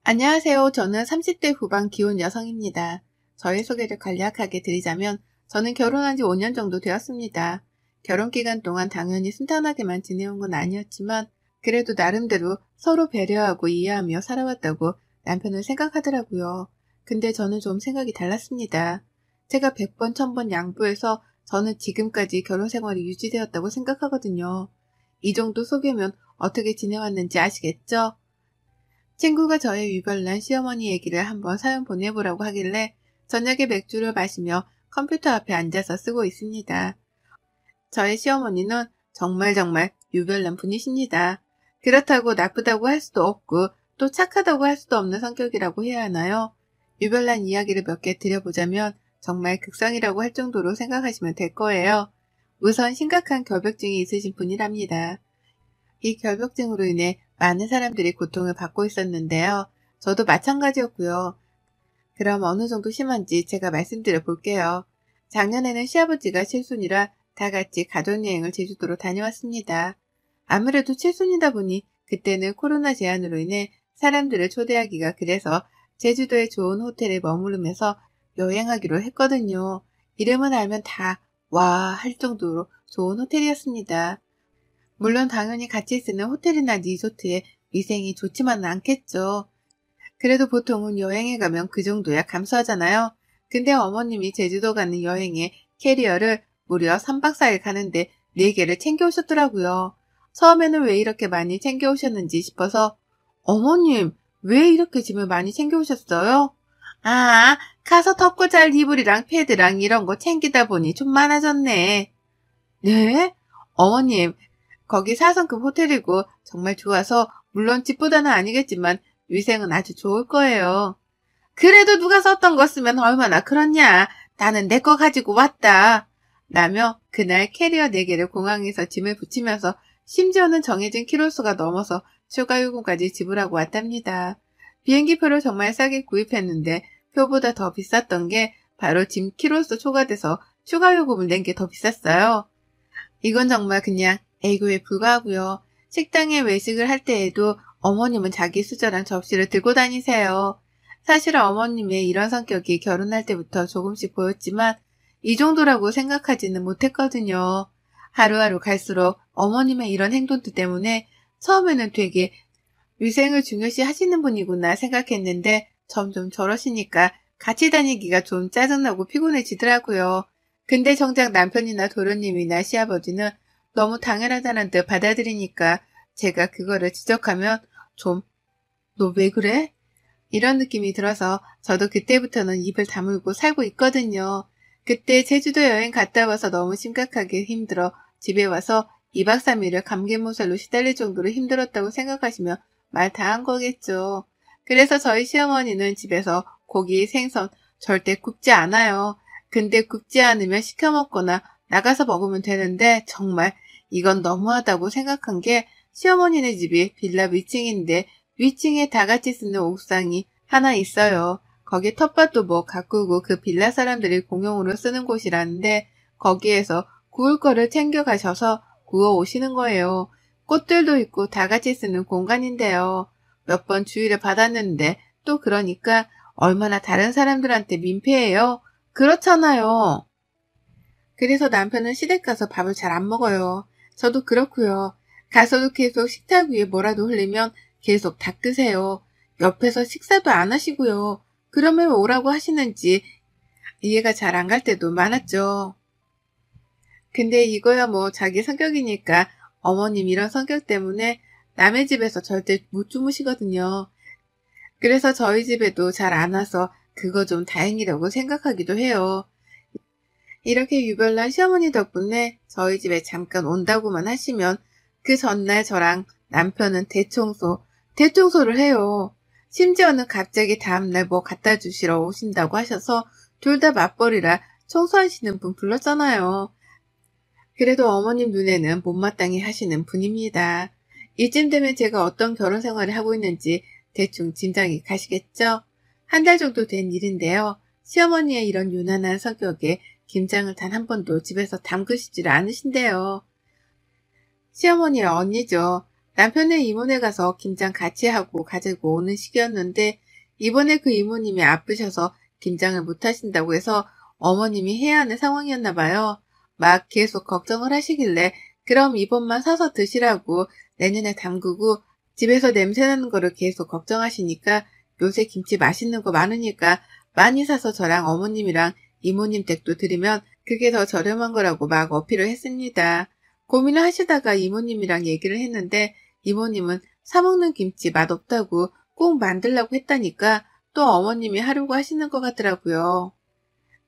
안녕하세요. 저는 30대 후반 기혼 여성입니다. 저의 소개를 간략하게 드리자면 저는 결혼한 지 5년 정도 되었습니다. 결혼 기간 동안 당연히 순탄하게만 지내온 건 아니었지만 그래도 나름대로 서로 배려하고 이해하며 살아왔다고 남편은 생각하더라고요. 근데 저는 좀 생각이 달랐습니다. 제가 100번, 1000번 양보해서 저는 지금까지 결혼 생활이 유지되었다고 생각하거든요. 이 정도 소개면 어떻게 지내왔는지 아시겠죠? 친구가 저의 유별난 시어머니 얘기를 한번 사연 보내보라고 하길래 저녁에 맥주를 마시며 컴퓨터 앞에 앉아서 쓰고 있습니다. 저의 시어머니는 정말 유별난 분이십니다. 그렇다고 나쁘다고 할 수도 없고 또 착하다고 할 수도 없는 성격이라고 해야 하나요? 유별난 이야기를 몇 개 드려보자면 정말 극성이라고 할 정도로 생각하시면 될 거예요. 우선 심각한 결벽증이 있으신 분이랍니다. 이 결벽증으로 인해 많은 사람들이 고통을 받고 있었는데요. 저도 마찬가지였고요. 그럼 어느 정도 심한지 제가 말씀드려 볼게요. 작년에는 시아버지가 칠순이라 다 같이 가족여행을 제주도로 다녀왔습니다. 아무래도 칠순이다 보니 그때는 코로나 제한으로 인해 사람들을 초대하기가 그래서 제주도의 좋은 호텔에 머무르면서 여행하기로 했거든요. 이름은 알면 다 와 할 정도로 좋은 호텔이었습니다. 물론 당연히 같이 쓰는 호텔이나 리조트의 위생이 좋지만은 않겠죠. 그래도 보통은 여행에 가면 그 정도야 감수하잖아요. 근데 어머님이 제주도 가는 여행에 캐리어를 무려 3박 4일 가는데 4개를 챙겨오셨더라고요. 처음에는 왜 이렇게 많이 챙겨오셨는지 싶어서 어머님 왜 이렇게 짐을 많이 챙겨오셨어요? 아, 가서 덮고 잘 이불이랑 패드랑 이런 거 챙기다 보니 좀 많아졌네. 네? 어머님 거기 4성급 호텔이고 정말 좋아서 물론 집보다는 아니겠지만 위생은 아주 좋을 거예요. 그래도 누가 썼던 거 쓰면 얼마나 그렇냐. 나는 내 거 가지고 왔다. 라며 그날 캐리어 4개를 공항에서 짐을 붙이면서 심지어는 정해진 키로수가 넘어서 추가 요금까지 지불하고 왔답니다. 비행기표를 정말 싸게 구입했는데 표보다 더 비쌌던 게 바로 짐 키로수 초과돼서 추가 요금을 낸 게 더 비쌌어요. 이건 정말 그냥 애교에 불과하고요. 식당에 외식을 할 때에도 어머님은 자기 수저랑 접시를 들고 다니세요. 사실 어머님의 이런 성격이 결혼할 때부터 조금씩 보였지만 이 정도라고 생각하지는 못했거든요. 하루하루 갈수록 어머님의 이런 행동들 때문에 처음에는 되게 위생을 중요시 하시는 분이구나 생각했는데 점점 저러시니까 같이 다니기가 좀 짜증나고 피곤해지더라고요. 근데 정작 남편이나 도련님이나 시아버지는 너무 당연하다는 듯 받아들이니까 제가 그거를 지적하면 좀 너 왜 그래? 이런 느낌이 들어서 저도 그때부터는 입을 다물고 살고 있거든요. 그때 제주도 여행 갔다 와서 너무 심각하게 힘들어 집에 와서 2박 3일을 감기몸살로 시달릴 정도로 힘들었다고 생각하시면 말 다 한 거겠죠. 그래서 저희 시어머니는 집에서 고기, 생선 절대 굽지 않아요. 근데 굽지 않으면 시켜 먹거나 나가서 먹으면 되는데 정말 이건 너무하다고 생각한 게 시어머니네 집이 빌라 위층인데 위층에 다 같이 쓰는 옥상이 하나 있어요. 거기 텃밭도 뭐 가꾸고 그 빌라 사람들이 공용으로 쓰는 곳이라는데 거기에서 구울 거를 챙겨 가셔서 구워 오시는 거예요. 꽃들도 있고 다 같이 쓰는 공간인데요. 몇 번 주의를 받았는데 또 그러니까 얼마나 다른 사람들한테 민폐예요? 그렇잖아요. 그래서 남편은 시댁 가서 밥을 잘 안 먹어요. 저도 그렇고요. 가서도 계속 식탁 위에 뭐라도 흘리면 계속 닦으세요. 옆에서 식사도 안 하시고요. 그러면 오라고 하시는지 이해가 잘 안 갈 때도 많았죠. 근데 이거야 뭐 자기 성격이니까 어머님 이런 성격 때문에 남의 집에서 절대 못 주무시거든요. 그래서 저희 집에도 잘 안 와서 그거 좀 다행이라고 생각하기도 해요. 이렇게 유별난 시어머니 덕분에 저희 집에 잠깐 온다고만 하시면 그 전날 저랑 남편은 대청소를 해요. 심지어는 갑자기 다음날 뭐 갖다 주시러 오신다고 하셔서 둘 다 맞벌이라 청소하시는 분 불렀잖아요. 그래도 어머님 눈에는 못마땅해 하시는 분입니다. 이쯤 되면 제가 어떤 결혼 생활을 하고 있는지 대충 짐작이 가시겠죠? 한 달 정도 된 일인데요. 시어머니의 이런 유난한 성격에 김장을 단 한 번도 집에서 담그시질 않으신대요. 시어머니의 언니죠. 남편의 이모네 가서 김장 같이 하고 가지고 오는 시기였는데 이번에 그 이모님이 아프셔서 김장을 못 하신다고 해서 어머님이 해야 하는 상황이었나 봐요. 막 계속 걱정을 하시길래 그럼 이번만 사서 드시라고 내년에 담그고 집에서 냄새나는 거를 계속 걱정하시니까 요새 김치 맛있는 거 많으니까 많이 사서 저랑 어머님이랑 이모님 댁도 드리면 그게 더 저렴한 거라고 막 어필을 했습니다. 고민을 하시다가 이모님이랑 얘기를 했는데 이모님은 사먹는 김치 맛없다고 꼭 만들라고 했다니까 또 어머님이 하려고 하시는 것 같더라고요.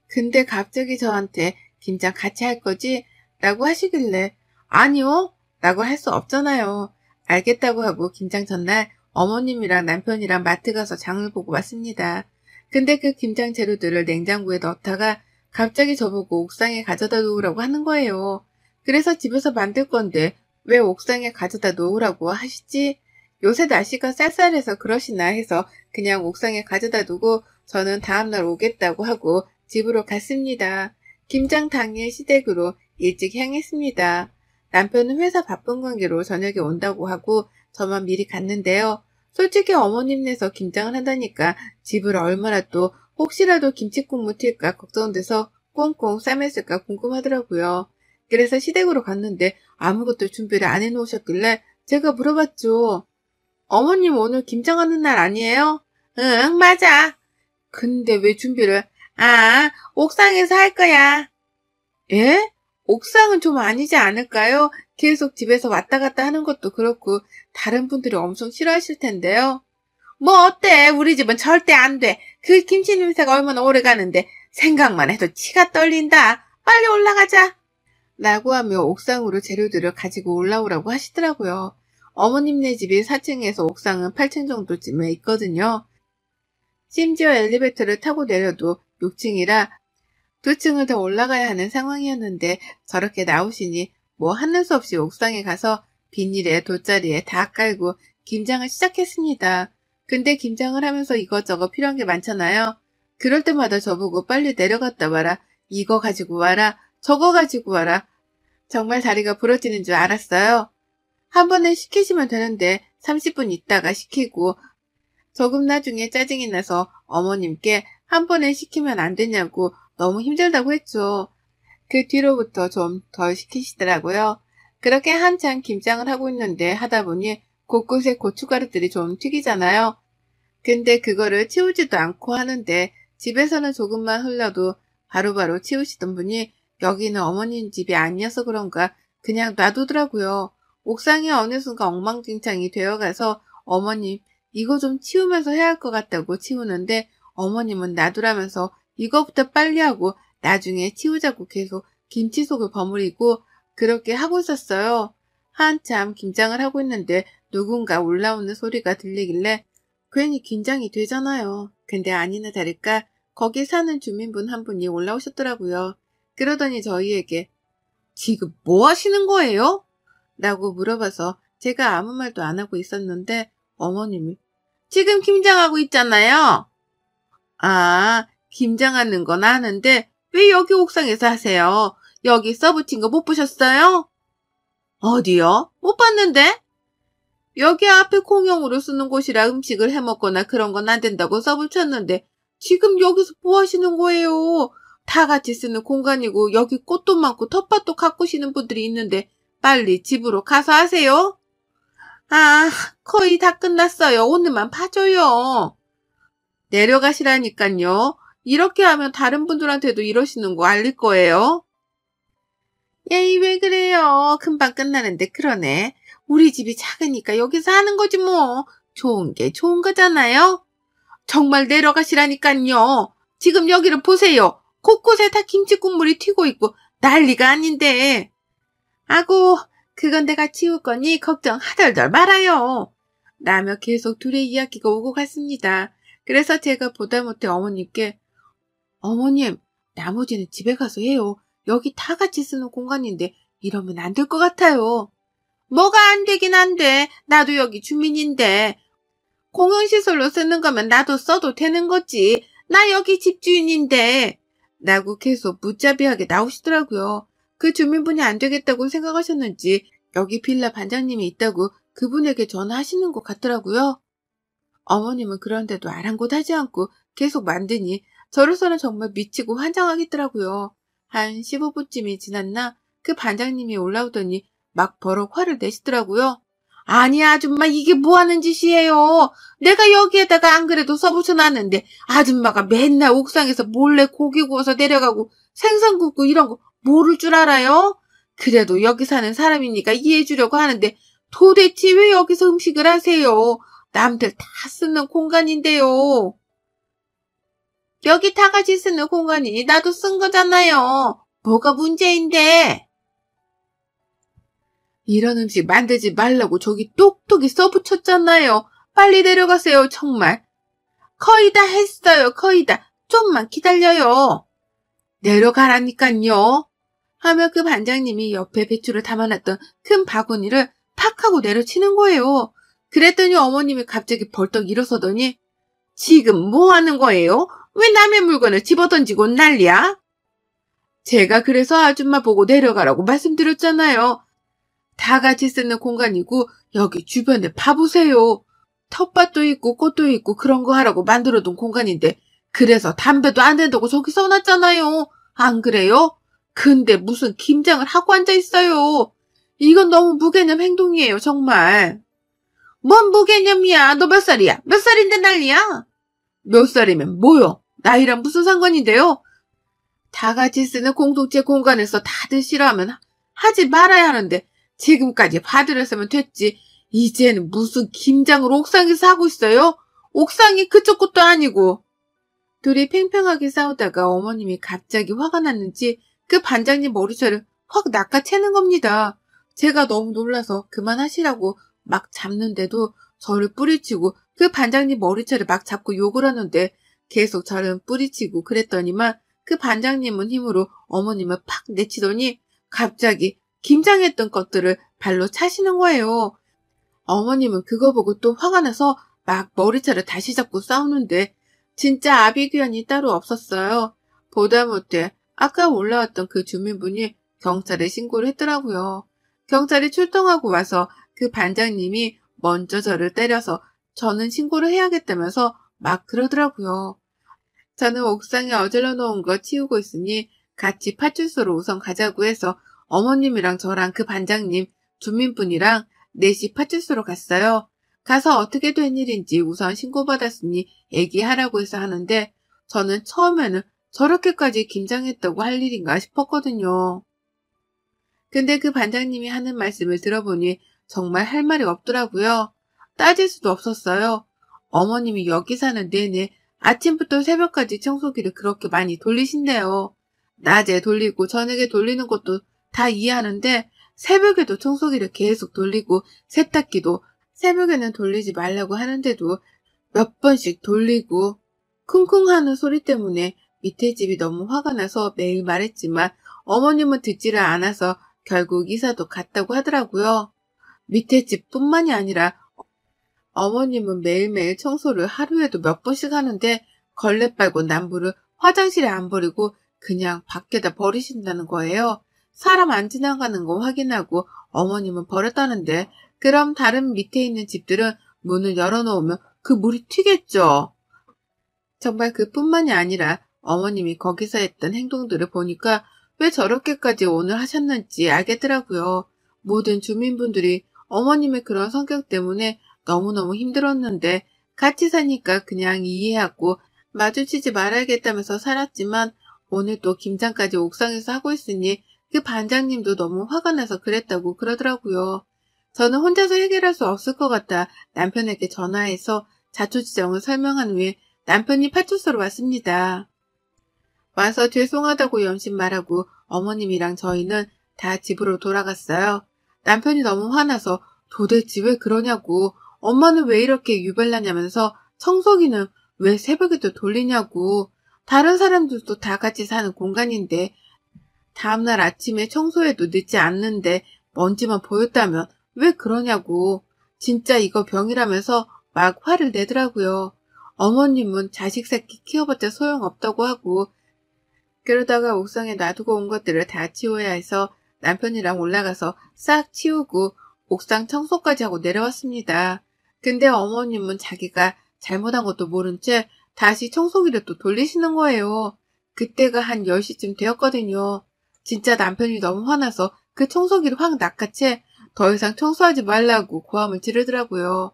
근데 갑자기 저한테 김장 같이 할 거지? 라고 하시길래 아니요? 라고 할 수 없잖아요. 알겠다고 하고 김장 전날 어머님이랑 남편이랑 마트 가서 장을 보고 왔습니다. 근데 그 김장 재료들을 냉장고에 넣다가 갑자기 저보고 옥상에 가져다 놓으라고 하는 거예요. 그래서 집에서 만들 건데 왜 옥상에 가져다 놓으라고 하시지? 요새 날씨가 쌀쌀해서 그러시나 해서 그냥 옥상에 가져다 두고 저는 다음날 오겠다고 하고 집으로 갔습니다. 김장 당일 시댁으로 일찍 향했습니다. 남편은 회사 바쁜 관계로 저녁에 온다고 하고 저만 미리 갔는데요. 솔직히 어머님네서 김장을 한다니까 집을 얼마나 또 혹시라도 김치국물 튈까 걱정돼서 꽁꽁 싸맸을까 궁금하더라고요. 그래서 시댁으로 갔는데 아무것도 준비를 안 해놓으셨길래 제가 물어봤죠. 어머님 오늘 김장하는 날 아니에요? 응, 맞아. 근데 왜 준비를? 옥상에서 할 거야. 예? 옥상은 좀 아니지 않을까요? 계속 집에서 왔다 갔다 하는 것도 그렇고 다른 분들이 엄청 싫어하실 텐데요. 뭐 어때? 우리 집은 절대 안 돼. 그 김치 냄새가 얼마나 오래 가는데 생각만 해도 치가 떨린다. 빨리 올라가자. 라고 하며 옥상으로 재료들을 가지고 올라오라고 하시더라고요. 어머님네 집이 4층에서 옥상은 8층 정도쯤에 있거든요. 심지어 엘리베이터를 타고 내려도 6층이라 2층을 더 올라가야 하는 상황이었는데 저렇게 나오시니 뭐 하는 수 없이 옥상에 가서 비닐에 돗자리에 다 깔고 김장을 시작했습니다. 근데 김장을 하면서 이것저것 필요한 게 많잖아요. 그럴 때마다 저보고 빨리 내려갔다 와라. 이거 가지고 와라. 저거 가지고 와라. 정말 다리가 부러지는 줄 알았어요. 한 번에 시키시면 되는데 30분 있다가 시키고 조금 나중에 짜증이 나서 어머님께 한 번에 시키면 안 되냐고 너무 힘들다고 했죠. 그 뒤로부터 좀 덜 시키시더라고요. 그렇게 한참 김장을 하고 있는데 하다 보니 곳곳에 고춧가루들이 좀 튀기잖아요. 근데 그거를 치우지도 않고 하는데 집에서는 조금만 흘려도 바로바로 치우시던 분이 여기는 어머님 집이 아니어서 그런가 그냥 놔두더라고요. 옥상이 어느 순간 엉망진창이 되어가서 어머님 이거 좀 치우면서 해야 할 것 같다고 치우는데 어머님은 놔두라면서 이거부터 빨리 하고 나중에 치우자고 계속 김치속을 버무리고 그렇게 하고 있었어요. 한참 김장을 하고 있는데 누군가 올라오는 소리가 들리길래 괜히 긴장이 되잖아요. 근데 아니나 다를까 거기 사는 주민분 한 분이 올라오셨더라고요. 그러더니 저희에게 지금 뭐 하시는 거예요? 라고 물어봐서 제가 아무 말도 안 하고 있었는데 어머님이 지금 김장하고 있잖아요. 김장하는 건 아는데 왜 여기 옥상에서 하세요? 여기 써붙인 거 못 보셨어요? 어디요? 못 봤는데? 여기 앞에 공용으로 쓰는 곳이라 음식을 해먹거나 그런 건 안 된다고 써붙였는데 지금 여기서 뭐 하시는 거예요? 다 같이 쓰는 공간이고 여기 꽃도 많고 텃밭도 가꾸시는 분들이 있는데 빨리 집으로 가서 하세요. 거의 다 끝났어요. 오늘만 봐줘요. 내려가시라니깐요. 이렇게 하면 다른 분들한테도 이러시는 거 알릴 거예요. 에이 왜 그래요. 금방 끝나는데 그러네. 우리 집이 작으니까 여기서 하는 거지 뭐. 좋은 게 좋은 거잖아요. 정말 내려가시라니깐요. 지금 여기를 보세요. 곳곳에 다 김치 국물이 튀고 있고 난리가 아닌데. 아고 그건 내가 치울 거니 걱정 하덜덜 말아요. 라며 계속 둘의 이야기가 오고 갔습니다. 그래서 제가 보다 못해 어머님께 어머님 나머지는 집에 가서 해요. 여기 다 같이 쓰는 공간인데 이러면 안 될 것 같아요. 뭐가 안 되긴 한데 나도 여기 주민인데 공용시설로 쓰는 거면 나도 써도 되는 거지. 나 여기 집주인인데 라고 계속 무자비하게 나오시더라고요. 그 주민분이 안 되겠다고 생각하셨는지 여기 빌라 반장님이 있다고 그분에게 전화하시는 것 같더라고요. 어머님은 그런데도 아랑곳하지 않고 계속 만드니 저로서는 정말 미치고 환장하겠더라고요. 한 15분쯤이 지났나 그 반장님이 올라오더니 막 버럭 화를 내시더라고요. 아니 아줌마 이게 뭐하는 짓이에요. 내가 여기에다가 안 그래도 써붙여놨는데 아줌마가 맨날 옥상에서 몰래 고기 구워서 내려가고 생선 굽고 이런 거 모를 줄 알아요? 그래도 여기 사는 사람이니까 이해해 주려고 하는데 도대체 왜 여기서 음식을 하세요? 남들 다 쓰는 공간인데요. 여기 다 같이 쓰는 공간이니 나도 쓴 거잖아요. 뭐가 문제인데? 이런 음식 만들지 말라고 저기 똑똑히 써붙였잖아요. 빨리 내려가세요, 정말. 거의 다 했어요, 거의 다. 좀만 기다려요. 내려가라니깐요. 하며 그 반장님이 옆에 배추를 담아놨던 큰 바구니를 팍 하고 내려치는 거예요. 그랬더니 어머님이 갑자기 벌떡 일어서더니 지금 뭐 하는 거예요? 왜 남의 물건을 집어던지고 난리야? 제가 그래서 아줌마 보고 내려가라고 말씀드렸잖아요. 다 같이 쓰는 공간이고 여기 주변에 봐보세요. 텃밭도 있고 꽃도 있고 그런 거 하라고 만들어둔 공간인데 그래서 담배도 안 된다고 저기 써놨잖아요. 안 그래요? 근데 무슨 김장을 하고 앉아있어요. 이건 너무 무개념 행동이에요, 정말. 뭔 무개념이야? 너 몇 살이야? 몇 살인데 난리야? 몇 살이면 뭐요? 나이랑 무슨 상관인데요? 다 같이 쓰는 공동체 공간에서 다들 싫어하면 하지 말아야 하는데 지금까지 봐드렸으면 됐지. 이제는 무슨 김장을 옥상에서 하고 있어요? 옥상이 그쪽 것도 아니고. 둘이 팽팽하게 싸우다가 어머님이 갑자기 화가 났는지 그 반장님 머리채를 확 낚아채는 겁니다. 제가 너무 놀라서 그만하시라고 막 잡는데도 저를 뿌리치고 그 반장님 머리채를 막 잡고 욕을 하는데 계속 저를 뿌리치고 그랬더니만 그 반장님은 힘으로 어머님을 팍 내치더니 갑자기 김장했던 것들을 발로 차시는 거예요. 어머님은 그거 보고 또 화가 나서 막 머리채를 다시 잡고 싸우는데 진짜 아비규환이 따로 없었어요. 보다 못해 아까 올라왔던 그 주민분이 경찰에 신고를 했더라고요. 경찰이 출동하고 와서 그 반장님이 먼저 저를 때려서 저는 신고를 해야겠다면서 막 그러더라고요. 저는 옥상에 어질러 놓은 거 치우고 있으니 같이 파출소로 우선 가자고 해서 어머님이랑 저랑 그 반장님, 주민분이랑 넷이 파출소로 갔어요. 가서 어떻게 된 일인지 우선 신고받았으니 얘기하라고 해서 하는데 저는 처음에는 저렇게까지 김장했다고 할 일인가 싶었거든요. 근데 그 반장님이 하는 말씀을 들어보니 정말 할 말이 없더라고요. 따질 수도 없었어요. 어머님이 여기 사는 내내 아침부터 새벽까지 청소기를 그렇게 많이 돌리신대요. 낮에 돌리고 저녁에 돌리는 것도 다 이해하는데 새벽에도 청소기를 계속 돌리고 세탁기도 새벽에는 돌리지 말라고 하는데도 몇 번씩 돌리고 쿵쿵 하는 소리 때문에 밑에 집이 너무 화가 나서 매일 말했지만 어머님은 듣지를 않아서 결국 이사도 갔다고 하더라고요. 밑에 집뿐만이 아니라 어머님은 매일매일 청소를 하루에도 몇 번씩 하는데 걸레 빨고 남부를 화장실에 안 버리고 그냥 밖에다 버리신다는 거예요. 사람 안 지나가는 거 확인하고 어머님은 버렸다는데 그럼 다른 밑에 있는 집들은 문을 열어놓으면 그 물이 튀겠죠. 정말 그뿐만이 아니라 어머님이 거기서 했던 행동들을 보니까 왜 저렇게까지 오늘 하셨는지 알겠더라고요. 모든 주민분들이 어머님의 그런 성격 때문에 너무너무 힘들었는데 같이 사니까 그냥 이해하고 마주치지 말아야겠다면서 살았지만 오늘 또 김장까지 옥상에서 하고 있으니 그 반장님도 너무 화가 나서 그랬다고 그러더라고요. 저는 혼자서 해결할 수 없을 것 같아 남편에게 전화해서 자초지종을 설명한 후에 남편이 파출소로 왔습니다. 와서 죄송하다고 염심 말하고 어머님이랑 저희는 다 집으로 돌아갔어요. 남편이 너무 화나서 도대체 왜 그러냐고 엄마는 왜 이렇게 유별나냐면서 청소기는 왜 새벽에도 돌리냐고 다른 사람들도 다 같이 사는 공간인데 다음날 아침에 청소해도 늦지 않는데 먼지만 보였다면 왜 그러냐고 진짜 이거 병이라면서 막 화를 내더라고요. 어머님은 자식 새끼 키워봤자 소용없다고 하고 그러다가 옥상에 놔두고 온 것들을 다 치워야 해서 남편이랑 올라가서 싹 치우고 옥상 청소까지 하고 내려왔습니다. 근데 어머님은 자기가 잘못한 것도 모른 채 다시 청소기를 또 돌리시는 거예요. 그때가 한 10시쯤 되었거든요. 진짜 남편이 너무 화나서 그 청소기를 확 낚아채 더 이상 청소하지 말라고 고함을 지르더라고요.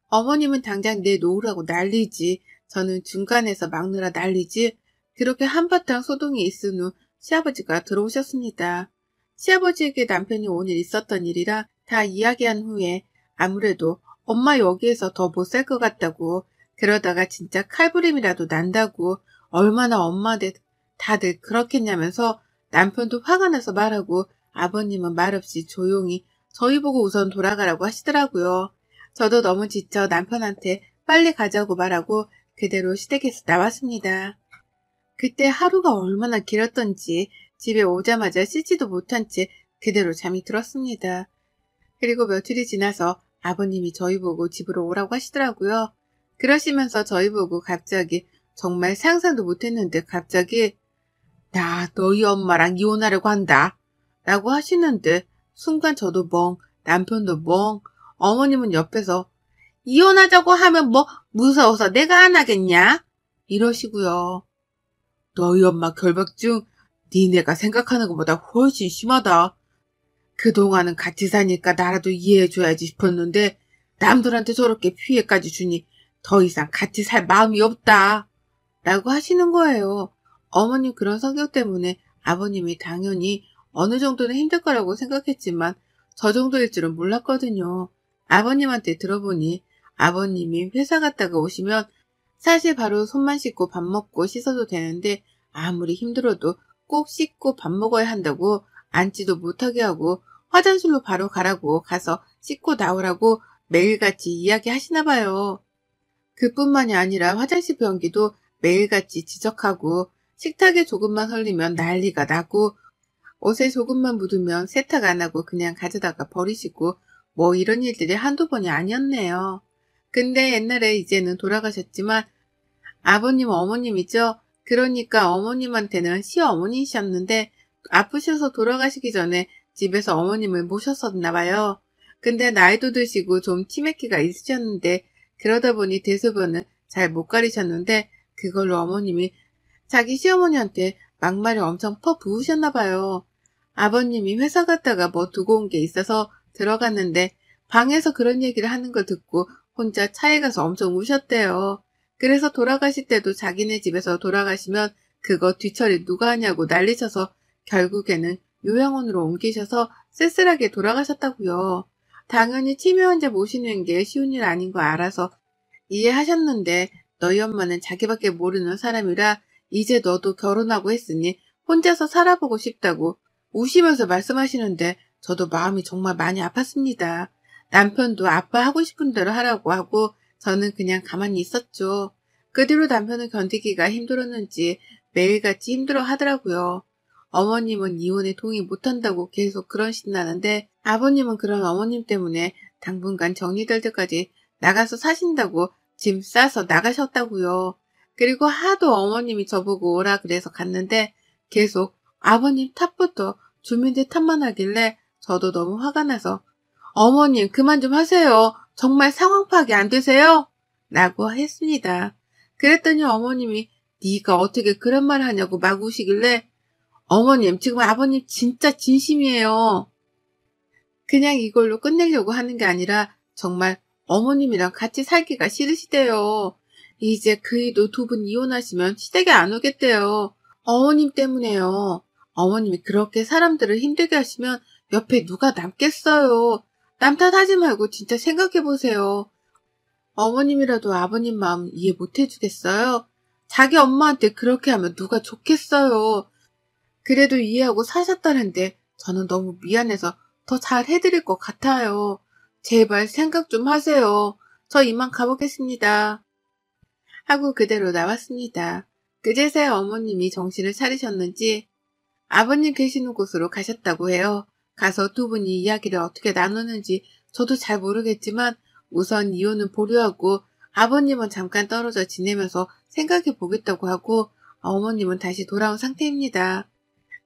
어머님은 당장 내놓으라고 난리지. 저는 중간에서 막느라 난리지. 그렇게 한바탕 소동이 있은 후 시아버지가 들어오셨습니다. 시아버지에게 남편이 오늘 있었던 일이라 다 이야기한 후에 아무래도 엄마 여기에서 더 못 살 것 같다고, 그러다가 진짜 칼부림이라도 난다고, 얼마나 엄마들 다들 그렇겠냐면서 남편도 화가 나서 말하고 아버님은 말없이 조용히 저희 보고 우선 돌아가라고 하시더라고요. 저도 너무 지쳐 남편한테 빨리 가자고 말하고 그대로 시댁에서 나왔습니다. 그때 하루가 얼마나 길었던지 집에 오자마자 씻지도 못한 채 그대로 잠이 들었습니다. 그리고 며칠이 지나서 아버님이 저희 보고 집으로 오라고 하시더라고요. 그러시면서 저희 보고 갑자기, 정말 상상도 못했는데 갑자기 나 너희 엄마랑 이혼하려고 한다 라고 하시는데 순간 저도 멍, 남편도 멍, 어머님은 옆에서 이혼하자고 하면 뭐 무서워서 내가 안 하겠냐? 이러시고요. 너희 엄마 결박증 니네가 생각하는 것보다 훨씬 심하다. 그동안은 같이 사니까 나라도 이해해줘야지 싶었는데 남들한테 저렇게 피해까지 주니 더 이상 같이 살 마음이 없다 라고 하시는 거예요. 어머님 그런 성격 때문에 아버님이 당연히 어느 정도는 힘들 거라고 생각했지만 저 정도일 줄은 몰랐거든요. 아버님한테 들어보니 아버님이 회사 갔다가 오시면 사실 바로 손만 씻고 밥 먹고 씻어도 되는데 아무리 힘들어도 꼭 씻고 밥 먹어야 한다고 앉지도 못하게 하고 화장실로 바로 가라고 가서 씻고 나오라고 매일같이 이야기하시나 봐요. 그뿐만이 아니라 화장실 변기도 매일같이 지적하고 식탁에 조금만 흘리면 난리가 나고 옷에 조금만 묻으면 세탁 안 하고 그냥 가져다가 버리시고 뭐 이런 일들이 한두 번이 아니었네요. 근데 옛날에 이제는 돌아가셨지만 아버님 어머님이죠. 그러니까 어머님한테는 시어머니셨는데 아프셔서 돌아가시기 전에 집에서 어머님을 모셨었나 봐요. 근데 나이도 드시고 좀 치매기가 있으셨는데 그러다 보니 대소변을 잘 못 가리셨는데 그걸로 어머님이 자기 시어머니한테 막말을 엄청 퍼부으셨나 봐요. 아버님이 회사 갔다가 뭐 두고 온 게 있어서 들어갔는데 방에서 그런 얘기를 하는 걸 듣고 혼자 차에 가서 엄청 우셨대요. 그래서 돌아가실 때도 자기네 집에서 돌아가시면 그거 뒤처리 누가 하냐고 난리쳐서 결국에는 요양원으로 옮기셔서 쓸쓸하게 돌아가셨다고요. 당연히 치매 환자 모시는 게 쉬운 일 아닌 거 알아서 이해하셨는데 너희 엄마는 자기밖에 모르는 사람이라 이제 너도 결혼하고 했으니 혼자서 살아보고 싶다고 우시면서 말씀하시는데 저도 마음이 정말 많이 아팠습니다. 남편도 아빠 하고 싶은 대로 하라고 하고 저는 그냥 가만히 있었죠. 그 뒤로 남편은 견디기가 힘들었는지 매일같이 힘들어 하더라고요. 어머님은 이혼에 동의 못한다고 계속 그런 신나는데 아버님은 그런 어머님 때문에 당분간 정리될 때까지 나가서 사신다고 짐 싸서 나가셨다고요. 그리고 하도 어머님이 저보고 오라 그래서 갔는데 계속 아버님 탓부터 주민들 탓만 하길래 저도 너무 화가 나서 어머님 그만 좀 하세요. 정말 상황 파악이 안 되세요? 라고 했습니다. 그랬더니 어머님이 네가 어떻게 그런 말 하냐고 막 우시길래 어머님 지금 아버님 진짜 진심이에요. 그냥 이걸로 끝내려고 하는 게 아니라 정말 어머님이랑 같이 살기가 싫으시대요. 이제 그이도 두 분 이혼하시면 시댁에 안 오겠대요. 어머님 때문에요. 어머님이 그렇게 사람들을 힘들게 하시면 옆에 누가 남겠어요. 남 탓하지 말고 진짜 생각해보세요. 어머님이라도 아버님 마음 이해 못 해주겠어요? 자기 엄마한테 그렇게 하면 누가 좋겠어요. 그래도 이해하고 사셨다는데 저는 너무 미안해서 더 잘 해드릴 것 같아요. 제발 생각 좀 하세요. 저 이만 가보겠습니다. 하고 그대로 나왔습니다. 그제서야 어머님이 정신을 차리셨는지 아버님 계시는 곳으로 가셨다고 해요. 가서 두 분이 이야기를 어떻게 나누는지 저도 잘 모르겠지만 우선 이혼은 보류하고 아버님은 잠깐 떨어져 지내면서 생각해 보겠다고 하고 어머님은 다시 돌아온 상태입니다.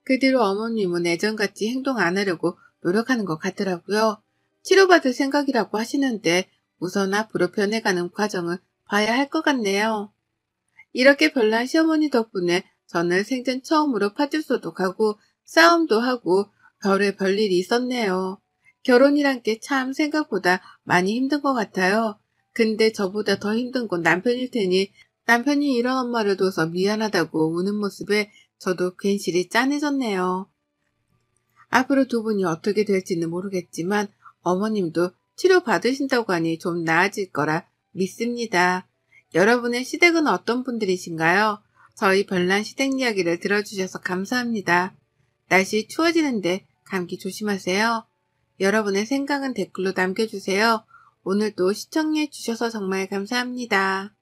그 뒤로 어머님은 예전같이 행동 안 하려고 노력하는 것 같더라고요. 치료받을 생각이라고 하시는데 우선 앞으로 변해가는 과정을 봐야 할 것 같네요. 이렇게 별난 시어머니 덕분에 저는 생전 처음으로 파출소도 가고 싸움도 하고 별일이 있었네요. 결혼이란 게 참 생각보다 많이 힘든 것 같아요. 근데 저보다 더 힘든 건 남편일 테니 남편이 이런 엄마를 둬서 미안하다고 우는 모습에 저도 괜시리 짠해졌네요. 앞으로 두 분이 어떻게 될지는 모르겠지만 어머님도 치료받으신다고 하니 좀 나아질 거라 믿습니다. 여러분의 시댁은 어떤 분들이신가요? 저희 별난 시댁 이야기를 들어주셔서 감사합니다. 날씨 추워지는데 감기 조심하세요. 여러분의 생각은 댓글로 남겨주세요. 오늘도 시청해 주셔서 정말 감사합니다.